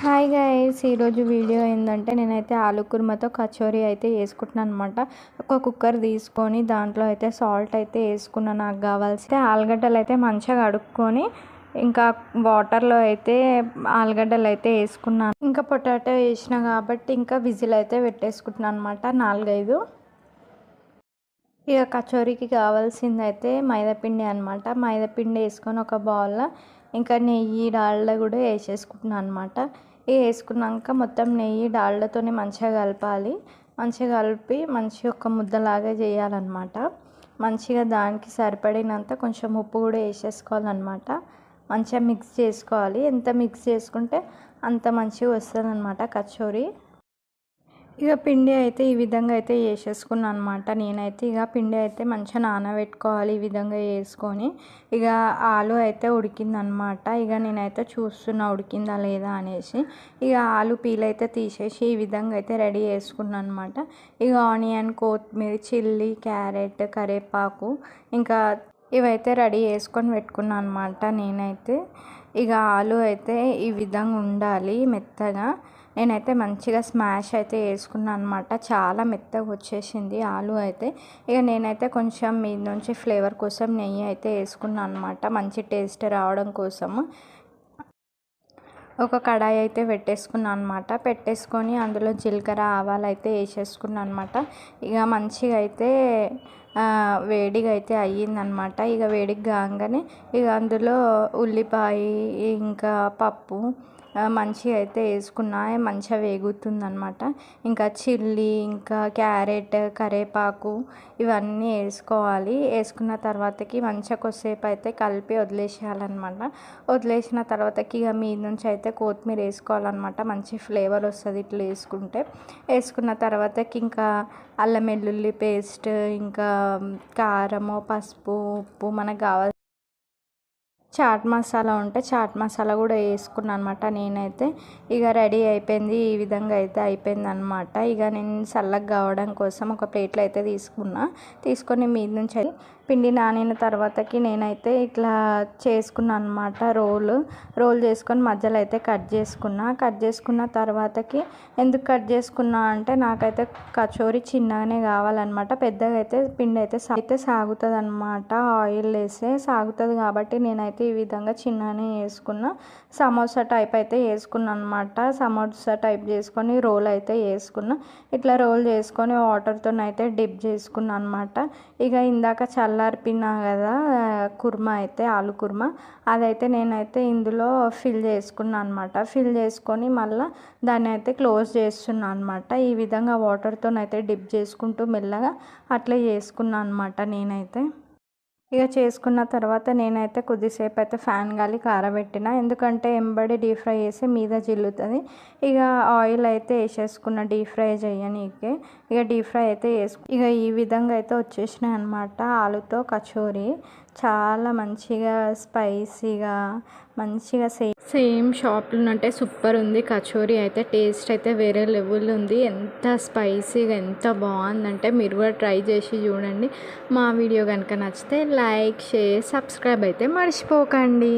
Hi guys, ఈరోజు video ఏంటంటే నేనైతే ఆలు కుర్మాతో కచోరీ అయితే వేసుకుంటున్నాను అనమాట. ఒక కుక్కర్ తీసుకొని దాంట్లో అయితే సాల్ట్ అయితే వేసుకున్నాను. నాకు కావాల్సి ఆలుగడ్డలు అయితే మంచిగా కడుక్కొని ఇంకా వాటర్లో అయితే ఆలుగడ్డలు అయితే వేసుకున్నాను. ఇంకా పొటాటో వేసిన కాబట్టి ఇంకా విజిల్ అయితే పెట్టేసుకుంటున్నాను అనమాట 4-5. ఇక కచోరీకి కావాల్సింది అయితే మైదాపిండి అనమాట. మైదాపిండి వేసుకొని ఒక బౌల్లో ఇంకా నెయ్యి డాల్డా కూడా వేసేసుకుంటున్నాను అనమాట. ఇవి వేసుకున్నాక మొత్తం నెయ్యి డాల్డాతోనే మంచిగా కలపాలి. మంచిగా కలిపి మంచిగా ఒక ముద్దలాగా చేయాలన్నమాట. మంచిగా దానికి సరిపడినంత కొంచెం ఉప్పు కూడా వేసేసుకోవాలన్నమాట. మంచిగా మిక్స్ చేసుకోవాలి. ఎంత మిక్స్ చేసుకుంటే అంత మంచిగా వస్తుంది అనమాట కచోరీ. ఇక పిండి అయితే ఈ విధంగా అయితే వేసేసుకున్నాను అనమాట. నేనైతే ఇక పిండి అయితే మంచిగా నానబెట్టుకోవాలి. ఈ విధంగా వేసుకొని ఇక ఆలు అయితే ఉడికిందనమాట. ఇక నేనైతే చూస్తున్నా ఉడికిందా లేదా అనేసి. ఇక ఆలు పీల్ అయితే తీసేసి ఈ విధంగా అయితే రెడీ చేసుకున్నాను అనమాట. ఇక ఆనియన్, కొత్తిమీర, చిల్లీ, క్యారెట్, కరివేపాకు ఇంకా ఇవైతే రెడీ చేసుకొని పెట్టుకున్నాను అనమాట. నేనైతే ఇక ఆలు అయితే ఈ విధంగా ఉండాలి మెత్తగా. నేనైతే మంచిగా స్మాష్ అయితే వేసుకున్నాను అనమాట. చాలా మెత్తగా వచ్చేసింది ఆలు అయితే. ఇక నేనైతే కొంచెం మీద నుంచి ఫ్లేవర్ కోసం నెయ్యి అయితే వేసుకున్నాను అనమాట, మంచి టేస్ట్ రావడం కోసము. ఒక కడాయి అయితే పెట్టేసుకున్నాను అనమాట. పెట్టేసుకొని అందులో జీలకర్ర, ఆవాలు అయితే వేసేసుకున్నాను అనమాట. ఇక మంచిగా అయితే వేడిగా అయితే అయ్యిందనమాట. ఇక వేడిగా కాగానే ఇక అందులో ఉల్లిపాయ ఇంకా పప్పు మంచిగా అయితే వేసుకున్నా. మంచిగా వేగుతుందనమాట. ఇంకా చిల్లీ ఇంకా క్యారెట్, కరివేపాకు ఇవన్నీ వేసుకోవాలి. వేసుకున్న తర్వాతకి మంచిగా కొద్దిసేపు అయితే కలిపి వదిలేసేయాలన్నమాట. వదిలేసిన తర్వాతకి ఇక మీద నుంచి అయితే కొత్తిమీర వేసుకోవాలన్నమాట. మంచి ఫ్లేవర్ వస్తుంది ఇట్లా వేసుకుంటే. వేసుకున్న తర్వాతకి ఇంకా అల్లం వెల్లుల్లి పేస్ట్ ఇంకా కారము, పసుపు, ఉప్పు మనకు కావాలి. చాట్ మసాలా ఉంటే చాట్ మసాలా కూడా వేసుకున్నాను అనమాట. నేనైతే ఇక రెడీ అయిపోయింది. ఈ విధంగా అయితే అయిపోయింది అనమాట. ఇక నేను చల్లగా కావడం కోసం ఒక ప్లేట్లో అయితే తీసుకొని మీద నుంచి పిండి నానిన తర్వాతకి నేనైతే ఇట్లా చేసుకున్నాను అనమాట. రోల్ చేసుకొని మధ్యలో అయితే కట్ చేసుకున్న తర్వాతకి ఎందుకు కట్ చేసుకున్నా అంటే నాకైతే కచోరీ చిన్నగానే కావాలన్నమాట. పెద్దగా అయితే పిండి అయితే సాగుతుంది అనమాట. ఆయిల్ వేస్తే సాగుతుంది కాబట్టి నేనైతే ఈ విధంగా చిన్నగానే వేసుకున్నా. సమోసా టైప్ అయితే వేసుకున్నాను అనమాట. సమోసా టైప్ చేసుకొని రోల్ అయితే వేసుకున్నా. ఇట్లా రోల్ చేసుకొని వాటర్తో అయితే డిప్ చేసుకున్నాను అనమాట. ఇక ఇందాక చల్లారిపోయినా కదా కుర్మా అయితే ఆలు కుర్మా, అదైతే నేనైతే ఇందులో ఫిల్ చేసుకున్నాను అనమాట. ఫిల్ చేసుకొని మళ్ళీ దాన్ని అయితే క్లోజ్ చేస్తున్నాను అనమాట. ఈ విధంగా వాటర్తో అయితే డిప్ చేసుకుంటూ మెల్లగా అట్లా చేసుకున్నాను అనమాట నేనైతే. ఇక చేసుకున్న తర్వాత నేనైతే కొద్దిసేపు అయితే ఫ్యాన్ గాలి కారబెట్టిన, ఎందుకంటే ఎంబడి డీప్ ఫ్రై చేసి మీద జిల్లుతుంది. ఇక ఆయిల్ అయితే వేసేసుకున్న డీప్ ఫ్రై చేయనీకే. ఇక డీప్ ఫ్రై అయితే ఇక ఈ విధంగా అయితే వచ్చేసినాయి అనమాట ఆలుతో కచోరీ. చాలా మంచిగా స్పైసీగా మంచిగా సేమ్ షాప్లో ఉన్నట్టే సూపర్ ఉంది కచోరీ అయితే. టేస్ట్ అయితే వేరే లెవెల్ ఉంది. ఎంత స్పైసీగా ఎంత బాగుందంటే మీరు కూడా ట్రై చేసి చూడండి. మా వీడియో కనుక నచ్చితే లైక్, షేర్, సబ్స్క్రైబ్ అయితే మర్చిపోకండి.